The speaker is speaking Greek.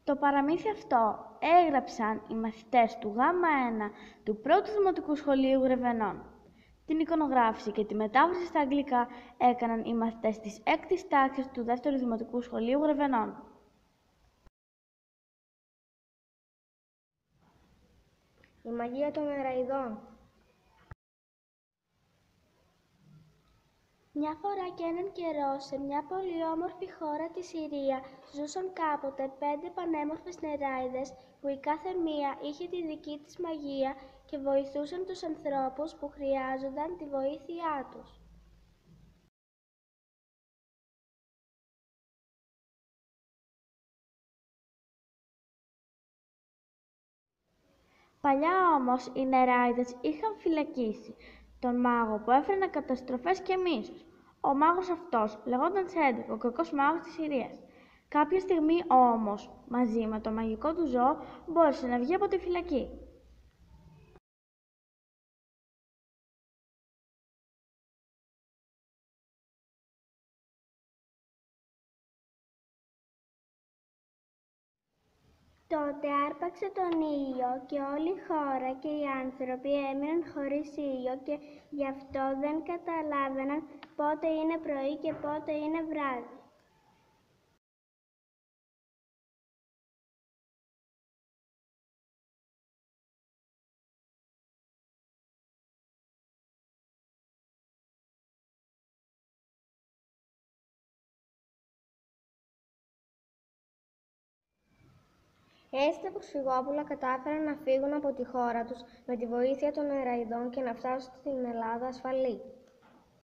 Το παραμύθι αυτό έγραψαν οι μαθητές του Γ1 του πρώτου Δημοτικού Σχολείου Γρεβενών. Την εικονογράφηση και τη μετάφραση στα αγγλικά έκαναν οι μαθητές της 6ης τάξης του δεύτερου Δημοτικού Σχολείου Γρεβενών. Η μαγεία των νεραϊδών. Μια φορά και έναν καιρό, σε μια πολύ όμορφη χώρα τη Συρία, ζούσαν κάποτε 5 πανέμορφες νεράιδες που η κάθε μία είχε τη δική της μαγεία και βοηθούσαν τους ανθρώπους που χρειάζονταν τη βοήθειά τους. Παλιά όμως οι νεράιδες είχαν φυλακίσει τον μάγο που έφερνε καταστροφές και μίσος. Ο μάγος αυτός λεγόταν Σέντεκ, ο κακός μάγος της Συρίας. Κάποια στιγμή όμως, μαζί με το μαγικό του ζώο, μπόρεσε να βγει από τη φυλακή. Τότε άρπαξε τον ήλιο και όλη η χώρα και οι άνθρωποι έμειναν χωρίς ήλιο και γι' αυτό δεν καταλάβαιναν πότε είναι πρωί και πότε είναι βράδυ. Έτσι τα προσφυγόπουλα κατάφεραν να φύγουν από τη χώρα τους με τη βοήθεια των νεραϊδών και να φτάσουν στην Ελλάδα ασφαλή.